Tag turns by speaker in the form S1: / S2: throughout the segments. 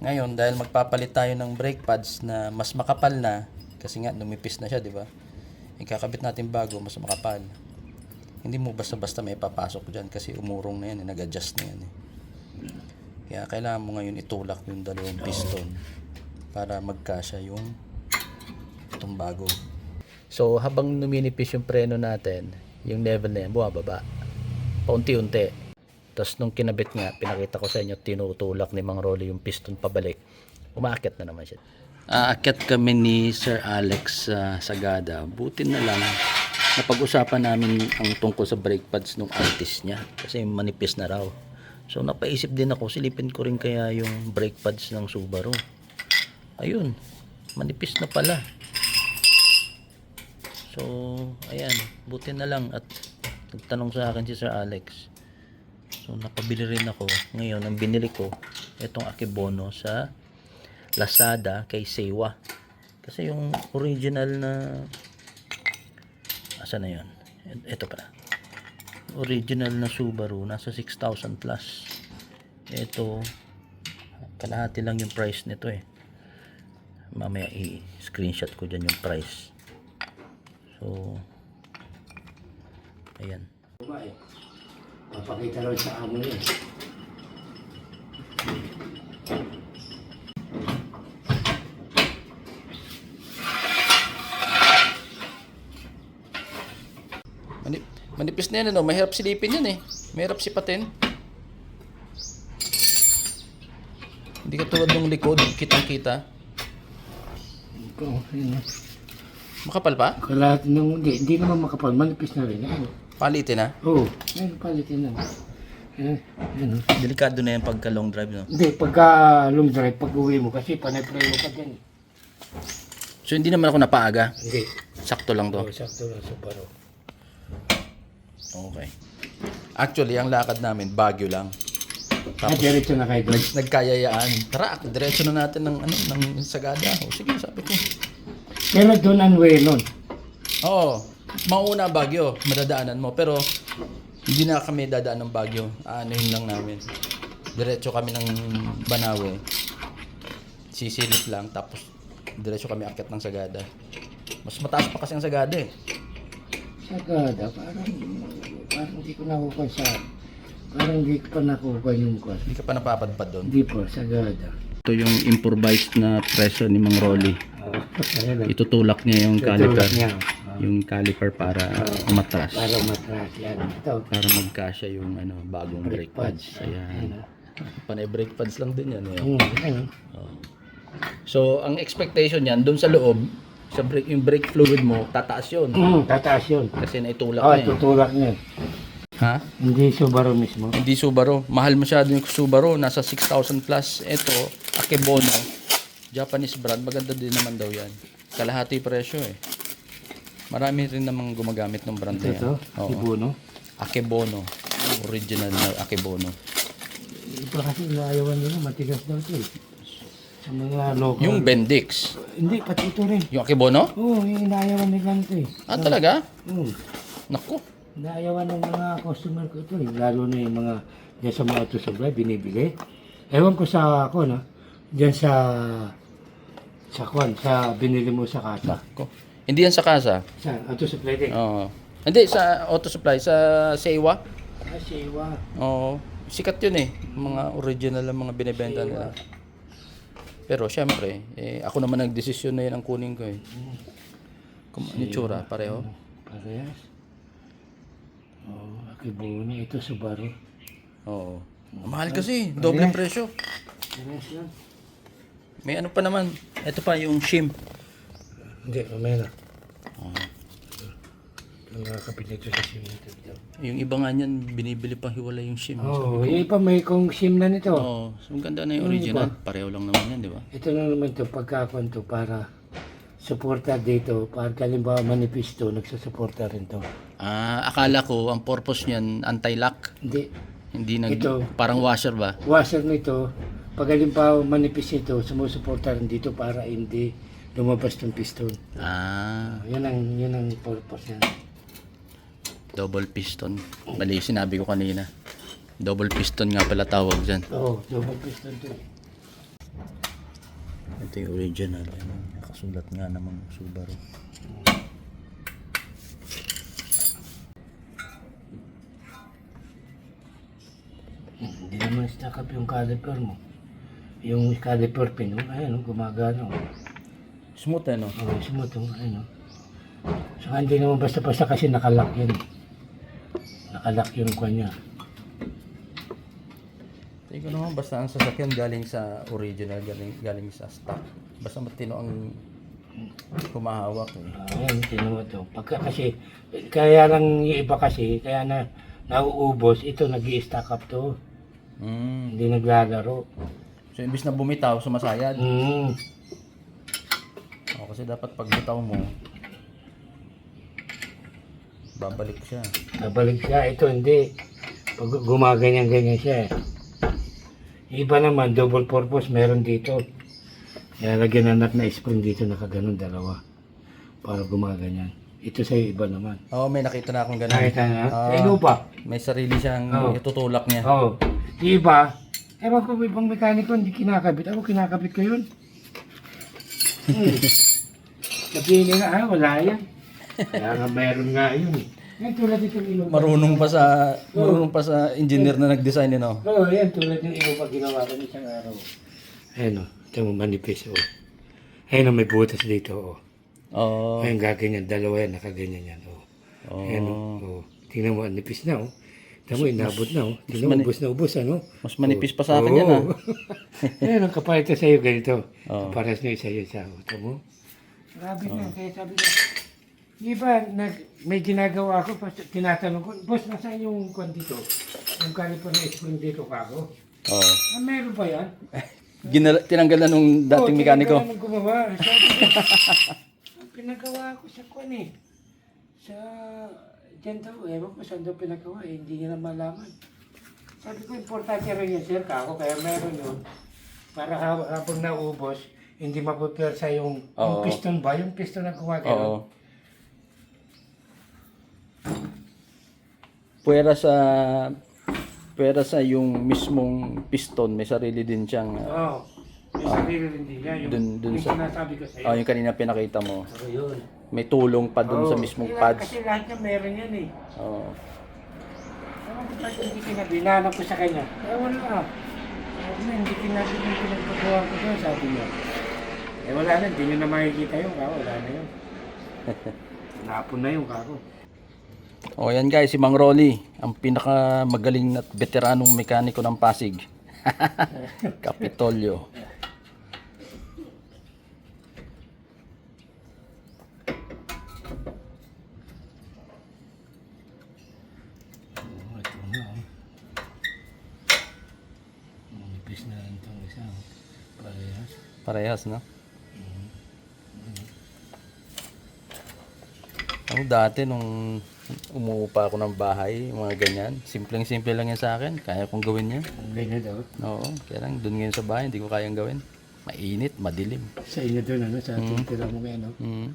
S1: Ngayon, dahil magpapalit tayo ng brake pads na mas makapal na, kasi nga numipis na siya, di ba? Ikakabit natin bago, mas makapal. Hindi mo basta-basta may papasok dyan kasi umurong na yan, nag-adjust na yan. Kaya kailangan mo ngayon itulak yung dalawang piston para magkasya yung itong bago. So, habang numinipis yung preno natin, yung level na yan, bumababa. Paunti-unti. Tapos nung kinabit nga, pinakita ko sa inyo, tinutulak ni Mang Rolly yung piston pabalik. Umaakyat na naman siya. Aakyat kami ni Sir Alex Sagada. Buti na lang, napag-usapan namin ang tungkol sa brake pads nung artist niya. Kasi manipis na raw. So napaisip din ako, silipin ko rin kaya yung brake pads ng Subaru. Ayun, manipis na pala. So, ayan, buti na lang at nagtanong sa akin si Sir Alex. So napabili rin ako. Ngayon ang binili ko itong Akebono sa Lazada kay Seiwa. Kasi yung original na asa na yun? Ito pala. Original na Subaru nasa 6,000 plus. Ito kalahati lang yung price nito eh. Mamaya i-screenshot ko dyan yung price. So ayan.
S2: Papakita lang sa amo yun.
S1: Manipis na yan, ano? Mahirap silipin yan eh. Mahirap sipatin. Hindi ka tulad ng likod, kitang-kita.
S2: Ito, yun.
S1: Makapal pa?
S2: Kalat nung, hindi naman makapal, manipis na rin. Ano?
S1: Palitin na?
S2: Oo, ayun, palitin na. Ayun.
S1: Delikado na yan pagka long drive, no?
S2: Hindi, pagka long drive, pag uwi mo, kasi panay-play mo ka dyan.
S1: So hindi naman ako napaaga?
S2: Hindi.
S1: Sakto lang to?
S2: Oo, sakto lang, Subaru.
S1: Okay. Actually, ang lakad namin, Baguio lang. Tapos,
S2: Diretso na kayo doon.
S1: nagkayayaan. Tara, diretso na natin ng Sagada. O sige, sabi ko.
S2: Pero doon ang way nun.
S1: Oo. Mauna Baguio, madadaanan mo. Pero, hindi na kami dadaan ng Baguio. Anuhin lang namin. Diretso kami ng Banawe. Sisilip lang. Tapos, diretso kami akyat ng Sagada. Mas mataas pa kasi ang Sagada eh.
S2: Sagada, parang hindi ko nakukuha sa... Parang hindi ko pa nakukuha yung kwan.
S1: Hindi ka pa napapadpad doon.
S2: Hindi po, Sagada.
S1: Ito yung improvised na preso ni Mang Rolly. Itutulak niya yung caliper. Yung caliper para umatras.
S2: Para matras yan. Ito.
S1: Para magkasya yung bagong brake pads. Ayan. Panay brake pads lang din yan. Eh. So, ang expectation yan, dun sa loob, sa brake, yung brake fluid mo, tataas yun.
S2: Tataas yun.
S1: Kasi naitulak
S2: Oo,
S1: na eh.
S2: tutulak niya.
S1: Ha?
S2: Hindi Subaru mismo.
S1: Hindi Subaru. Mahal masyado yung Subaru. Nasa 6,000 plus. Ito, Akebono. Japanese brand. Maganda din naman daw yan. Kalahati presyo eh. Marami rin namang gumagamit ng brand na yan.
S2: Ito, Akebono.
S1: Akebono. Original na Akebono.
S2: Ito kasi inaayawan nila, matigas daw ito eh. Sa mga local.
S1: Yung Bendix.
S2: Hindi, pati ito rin.
S1: Yung Akebono?
S2: Oo, yung inaayawan nila ito eh.
S1: Ah, talaga?
S2: Oo.
S1: Naku.
S2: Inaayawan ng mga customer ko ito eh. Lalo na yung mga dyan sa mga auto supply, binibili. Ewan ko sa ako, no? Dyan sa binili mo sa kasa.
S1: Naku. Hindi yan sa kasa.
S2: Sa auto supply din.
S1: Oo. Hindi, sa auto supply. Sa Seiwa.
S2: Ah, Seiwa.
S1: Oo. Sikat yun eh. Mga original ang mga binibenta nila. Pero syempre, ako naman nagdesisyon na yun ang kunin ko eh. Kung ano yung tsura, pareho.
S2: Parehas. Oh, Akebono. Ito Subaru.
S1: Oo. Mahal kasi, doble presyo.
S2: Parehas lang.
S1: May ano pa naman. Ito pa yung shim.
S2: Hindi, mamaya na. Nakakapit nito sa SIM nito.
S1: Yung iba nga niyan, binibili pang hiwala yung shim.
S2: Oo, yung iba may kong SIM na nito.
S1: Oo. So, ang ganda na yung original. Pareho lang naman yan, di ba?
S2: Ito na naman ito, pagkakonto para suporta dito. Para kalimbawa manipis to, nagsusuporta rin to.
S1: Akala ko, ang purpose niyan, anti-lock.
S2: Hindi,
S1: Hindi
S2: Ito.
S1: parang washer ba?
S2: washer nito, pag halimbawa manipis ito, sumusuporta rin dito para hindi lumabas ng piston. Yun ang purpose niya.
S1: Double piston. Mali sinabi ko kanina. Double piston nga pala tawag dyan.
S2: Oo, double piston to.
S1: Ito yung original. Ano, nakasulat nga namang Subaru.
S2: Hindi naman stack up yung caliper mo. Yung caliper pin, ayun, gumagana.
S1: Smooth ano?
S2: Smooth, ayun. Saka hindi naman basta-basta kasi nakalock yun. Nakalock yung kanya.
S1: Tingin ko naman basta ang sasakyan galing sa original, galing sa stock. Basta matino ang humahawak eh.
S2: Ayun, tinuwa to. Pagka kasi, kaya lang yung iba kasi, kaya na nauubos, ito nag-i-stack up to.
S1: Mm.
S2: Hindi naglalaro.
S1: So imbis na bumitaw, sumasayad.
S2: Mm.
S1: O, kasi dapat pag bitaw mo, babalik siya.
S2: Nabalik siya, ito hindi. Pag gumaganyan-ganyan siya eh. Iba naman, double purpose, meron dito. Kaya lagyan anak na spring dito, nakaganon dalawa. Para gumaganyan. Ito sa'yo iba naman.
S1: Oo, may nakita na akong ganun.
S2: Nakita na?
S1: Oo.
S2: Sa ino pa?
S1: May sarili siyang
S2: Oo.
S1: itutulak niya.
S2: Oo. Yung iba, ewan ko may ibang mekaniko, hindi kinakabit. Ako kinakabit ko yun. Sabihin nga, wala yan. Kaya nga meron nga yun eh. Yan tulad itong ilong.
S1: Marunong pa sa engineer na nag-design no.
S2: Oo, yan tulad ng ilong pag ginawa ko isang araw. Ayun o, ito mo manipis o. Ayun o, may butas dito o.
S1: Oo.
S2: Ayun gaganyan, dalawa yan, nakaganyan yan o.
S1: Oo.
S2: Ayun o, tingnan mo, manipis na o. Tingnan mo, inabot na o. Tingnan mo,
S1: mani-
S2: ubos na ubos ano.
S1: Mas manipis pa sa akin yan ah.
S2: Ayun, ang kapalit na sa'yo ganito.
S1: Oo.
S2: Paras na isa yun sa auto mo. Grabe na, kaya sabi ko, iba, may ginagawa ako, tinatanong ko, boss, nasaan yung kwan dito? Yung caliper na spring dito ka ako?
S1: Oo.
S2: Ah, meron ba yan?
S1: Tinanggal na nung dating mekaniko.
S2: Tinagawa ng gumawa. Sabi ko, pinagawa ko sa kwan eh. Sa, dyan daw, ewan ko saan daw pinagawa eh, hindi niya na malaman. Sabi ko, importante rin yun, sir, kako, kaya meron yun. Para habang naubos, hindi mapupersa yung
S1: Oo.
S2: piston ba? Yung piston na gumagano.
S1: Oo. Puwera sa yung mismong piston, may sarili din siyang
S2: Oo. May sarili rin din yan. Yung,
S1: dun
S2: yung
S1: sa
S2: sinasabi ko sa'yo.
S1: yung kanina pinakita mo.
S2: Oo, yun.
S1: May tulong pa dun sa
S2: Oo.
S1: mismong
S2: Kaya-
S1: pads.
S2: Kasi lahat niya meron yan eh.
S1: Oo.
S2: Ewan ko bakit hindi kinabinanap ko sa kanya. Wala. Sabi na, hindi kinabin yung pinagpagawa ko doon, sabi niya. Wala na, hindi nyo na makikita yun, kako. Wala na yun. Napon na yung kako.
S1: O yan guys, si Mang Rolly, ang pinakamagaling at veteranong mekaniko ng Pasig. Kapitolyo.
S2: Ito nga, Manipis na rin itong isa. Parehas.
S1: Parehas, no? Ako dati nung umuupa ako ng bahay, mga ganyan, simpleng-simple lang yan sa akin. Kaya kong gawin yan.
S2: Ganyan daw.
S1: Oo, kaya lang dun ngayon sa bahay, hindi ko kayang gawin. Mainit, madilim.
S2: Sa inyo doon, ano? Sa ating tira mo ngayon, no?
S1: Mm.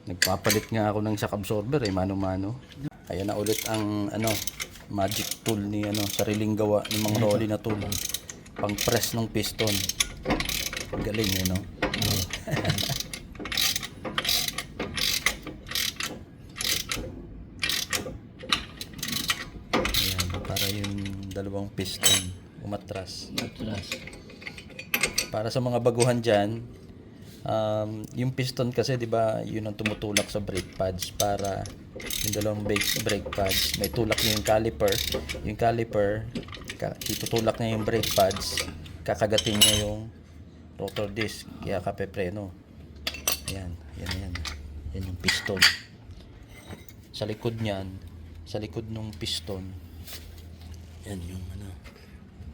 S1: Nagpapalit nga ako ng shock absorber mano-mano. Ayan na ulit ang magic tool ni sariling gawa ni Mang Rolly na tool. Pang press ng piston. Galing no. Ayan, para yung dalawang piston umatras.
S2: Atras.
S1: Para sa mga baguhan dyan, yung piston kasi, di ba, yun ang tumutulak sa brake pads para yung dalawang brake pads, may tulak niya yung caliper. Yung caliper, itutulak niya yung brake pads, kakagatin niya yung rotor disc, kaya kapepreno. Ayan, yan. Yan yung piston. Sa likod niyan, sa likod ng piston, yan yung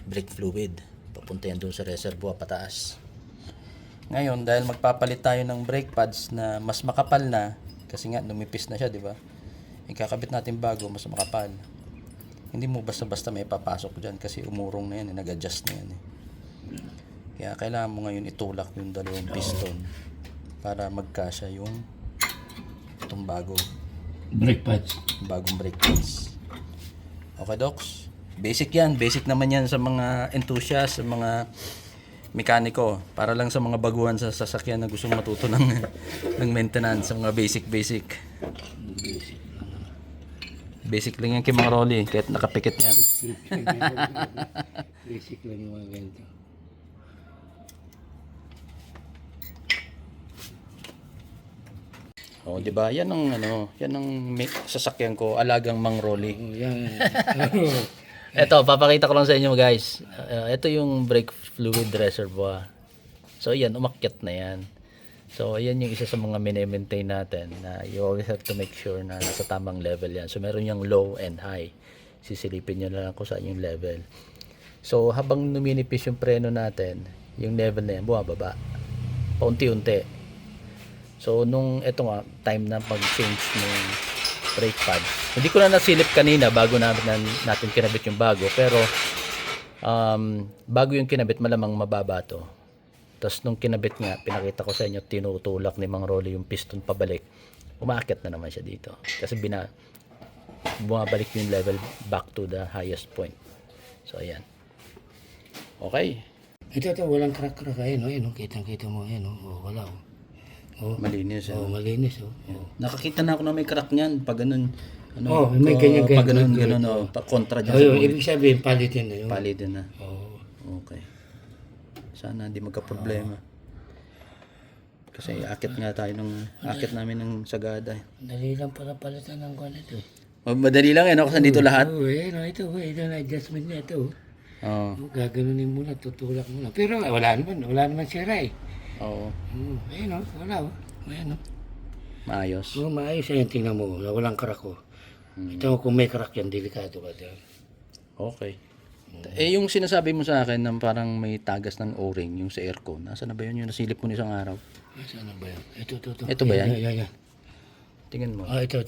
S1: brake fluid. Papunta yan doon sa reservoir pataas. Ngayon, dahil magpapalit tayo ng brake pads na mas makapal na, kasi nga numipis na siya, di ba? Ikakabit natin bago, mas makapal. Hindi mo basta-basta may papasok dyan kasi umurong na yan, nag-adjust na yan. Kaya kailangan mo ngayon itulak yung dalawang piston para magkasya yung itong bagong
S2: Brake pads.
S1: brake pads. Okay, Docs? Basic yan. Basic naman yan sa mga enthusiast, sa mga mekaniko. Para lang sa mga baguhan sa sasakyan na gustong matuto ng maintenance, sa mga basic. Basic lang yan kay Mang Rolly, kahit nakapikit yan.
S2: Basic lang yung mga ganito.
S1: Oh, 'di ba? Yan ang sasakyan ko, alagang Mang Rolly.
S2: Oh, yan.
S1: Ito, papakita ko lang sa inyo guys. Ito yung brake fluid reservoir. So yan, umakyat na yan. So yan yung isa sa mga mini-maintain natin na you always have to make sure na nasa tamang level yan. So meron yung low and high. Sisilipin nyo na lang kung saan yung level. So habang numinipis yung preno natin, yung level na yan bumababa. Paunti-unti. So nung eto nga, time na pag-change ng brake pad. Hindi ko na nasilip kanina bago natin kinabit yung bago. Pero bago yung kinabit, malamang mababa to. Tapos nung kinabit nga, pinakita ko sa inyo, tinutulak ni Mang Rolly yung piston pabalik. Umaakit na naman siya dito. Kasi bumabalik yung level back to the highest point. So ayan. Okay.
S2: Ito, walang crack-crack. Ayun, ayun, kitang-kita mo, ayun, oh, wala. Oh,
S1: Malinis.
S2: oh, malinis, oh.
S1: Nakakita na ako na may crack niyan. Pag ganun,
S2: Oh, may ganyan.
S1: pag ganun, kontra dyan
S2: Oh,
S1: sa
S2: yun,
S1: guhit.
S2: ibig sabihin, palitin na yun.
S1: Palitin na.
S2: Oh.
S1: Okay. Sana hindi magka-problema. Kasi akit namin ng sagada.
S2: Dali lang pala palitan ng kwan ito.
S1: Madali lang yan, kasi dito lahat.
S2: Oh, ayun, ito na adjustment niya ito.
S1: Oo.
S2: Oh, gaganunin muna, tutulak muna. Pero wala naman sira eh.
S1: Oo.
S2: Ayun, wala. Ayun,
S1: Maayos.
S2: oh, maayos yan, tingnan mo, walang crack ko. Ito mo, kung may crack yan, delikado ka dyan.
S1: Okay. Yung sinasabi mo sa akin na parang may tagas ng O-ring, yung sa aircon. Nasaan na ba yun? Yung nasilip mo isang araw?
S2: Saan na ba yan? Ito.
S1: Ito ba yan?
S2: Yan.
S1: Tingin mo.
S2: Ah, ito.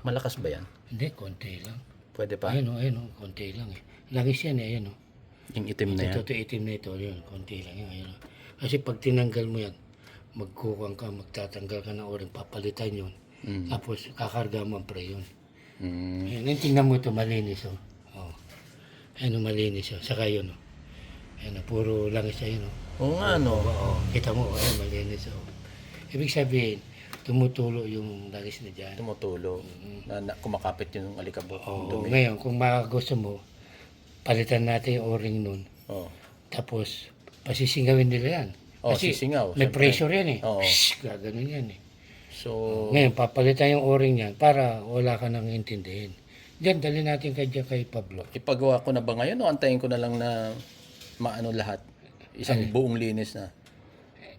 S1: Malakas ba yan?
S2: Hindi, konti lang.
S1: Pwede pa?
S2: Ayun, konti lang eh. Langis yan eh, ayun.
S1: Yung itim na yan?
S2: Ito, itim na ito, yun, konti lang yan, ayun. Kasi pag tinanggal mo yan, magkukang ka, magtatanggal ka ng O-ring, papalitan yun. Tapos kakarga mo ang pre yun. Ayun, tingnan mo ito, malinis oh. Ayun, malinis oh. Saka yun oh. Ayun, puro langis ayun oh.
S1: Oo nga, no?
S2: Oo, kita mo, ayun, malinis oh. Ibig sabihin, tumutulo yung langis na dyan.
S1: Tumutulo. Na kumakapit yung alikabok.
S2: Oo, ngayon, kung gusto mo, palitan natin yung O-ring nun.
S1: Oo.
S2: Tapos, pasisingawin nila yan.
S1: Oh,
S2: Kasi
S1: sisingaw,
S2: may
S1: siyempre.
S2: pressure yan eh.
S1: Oo.
S2: Gaganon yan eh.
S1: So,
S2: Ngayon, papalitan yung O-ring yan para wala ka nang intindihin. Diyan, dali natin kay Pablo.
S1: ipagawa ko na ba ngayon o antayin ko na lang na maano lahat? Isang buong linis na.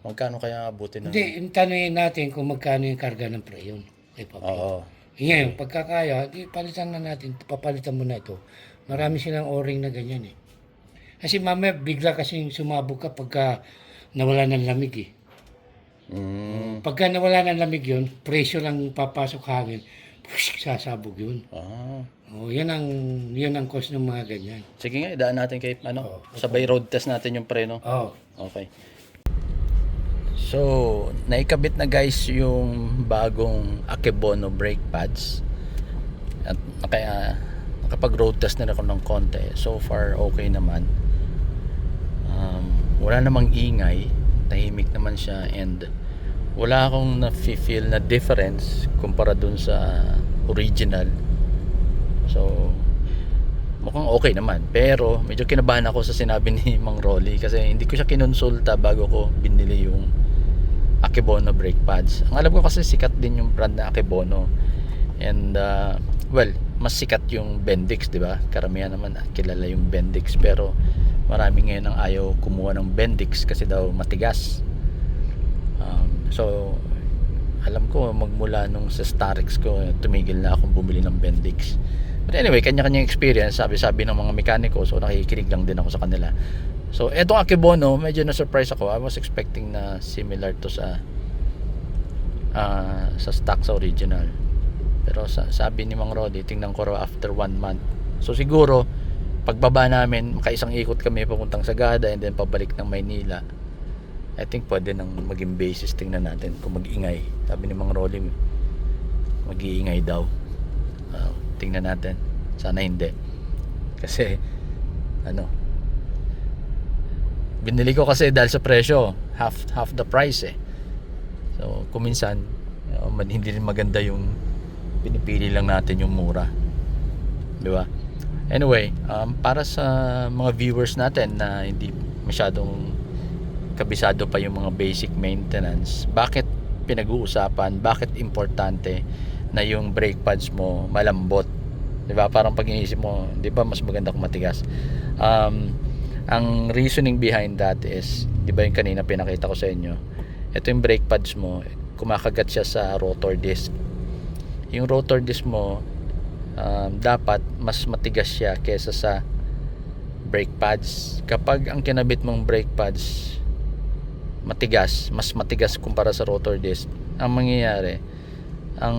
S1: Magkano kaya abutin na?
S2: Hindi, tanongin natin kung magkano yung karga ng preyon kay Pablo.
S1: Oo.
S2: Ngayon, pagkakaya, di palitan na natin, papalitan mo na ito. Marami silang O-ring na ganyan eh. Kasi mamaya, bigla kasing sumabog ka pagka nawala ng lamig eh. Pagka nawala ng lamig yun, presyo lang papasok hangin, sasabog yun. Oh, yan ang cause ng mga ganyan.
S1: Sige nga, idaan natin kay sabay road test natin yung preno.
S2: Oh.
S1: Okay. So, naikabit na guys yung bagong Akebono brake pads. At nakapag road test na ako ng konti. So far, okay naman. Wala namang ingay. Tahimik naman siya and wala akong na-feel na difference kumpara dun sa original. So, mukhang okay naman. Pero, medyo kinabahan ako sa sinabi ni Mang Rolly kasi hindi ko siya kinonsulta bago ko binili yung Akebono brake pads. Ang alam ko kasi sikat din yung brand na Akebono. And, well, mas sikat yung Bendix, di ba? Karamihan naman kilala yung Bendix. Pero, marami ngayon ang ayaw kumuha ng Bendix kasi daw matigas. So, alam ko magmula nung sa Starex ko, tumigil na akong bumili ng Bendix. But anyway, kanya-kanyang experience, sabi ng mga mekaniko, so nakikinig lang din ako sa kanila. So, etong Akebono, medyo na-surprise ako. I was expecting na similar to sa stock sa original. Pero sabi ni Mang Rodi, tingnan ko raw after 1 month. So, siguro, pagbaba namin, makaisang ikot kami papuntang Sagada and then pabalik ng Maynila. I think pwede nang maging basis, tingnan natin kung mag-ingay. Sabi ni Mang Rolly, mag-iingay daw. Tingnan natin. Sana hindi. Kasi binili ko kasi dahil sa presyo, half the price eh. So kuminsan hindi rin maganda yung pinipili lang natin yung mura, di ba? Anyway, para sa mga viewers natin na hindi masyadong kabisado pa yung mga basic maintenance, bakit pinag-uusapan, bakit importante na yung brake pads mo malambot, di ba? Parang pag iniisip mo, di ba mas maganda kung matigas? Ang reasoning behind that is, di ba yung kanina pinakita ko sa inyo, ito yung brake pads mo, kumakagat siya sa rotor disc. Yung rotor disc mo, dapat mas matigas siya kesa sa brake pads. Kapag ang kinabit mong brake pads matigas, mas matigas kumpara sa rotor disc, ang mangyayari, ang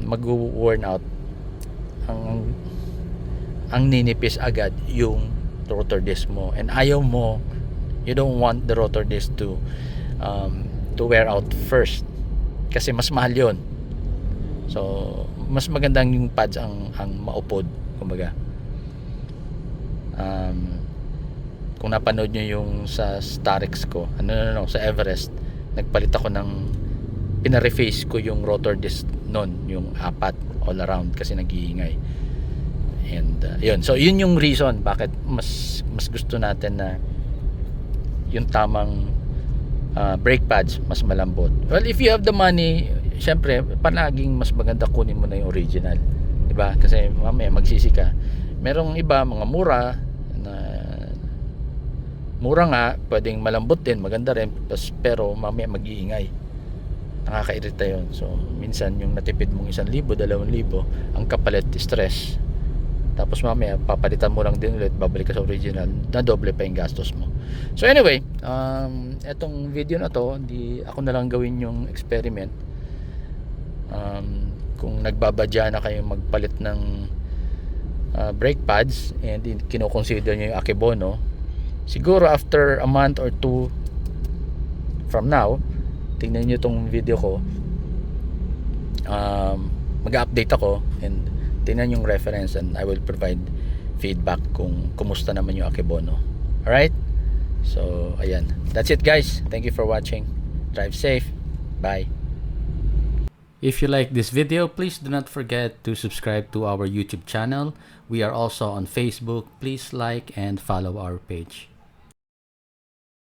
S1: mag-worn out, ang ninipis agad yung rotor disc mo, and ayaw mo, you don't want the rotor disc to wear out first, kasi mas mahal yun. So mas magandang yung pads ang maupod, kumbaga. Kung napanood nyo yung sa Starex ko, sa Everest, nagpalit ako ng, pina-reface ko yung rotor disc nun, yung 4 all around, kasi nag-iingay. And yun, so yun yung reason bakit mas gusto natin na yung tamang brake pads mas malambot. Well, if you have the money, syempre palaging mas maganda kunin mo na yung original, di ba? Kasi mamaya magsisi ka. Merong iba mga mura nga, pwedeng malambot din, maganda rin, pero mamaya mag-iingay, nakakairita yun. So minsan yung natipid mong 1,000, 2,000, ang kapalit stress, tapos mamaya papalitan mo lang din ulit, babalik ka sa original, na doble pa yung gastos mo. So anyway, etong video na to, ako na lang gawin yung experiment. Kung nagbabadya na kayo magpalit ng brake pads and kino-consider nyo yung Akebono, siguro after a month or 2 from now, tingnan nyo tong video ko, mag-update ako and tingnan yung reference, and I will provide feedback kung kumusta naman yung Akebono. Alright? So ayan, that's it guys, thank you for watching, drive safe, bye. If you like this video, please do not forget to subscribe to our YouTube channel. We are also on Facebook. Please like and follow our page.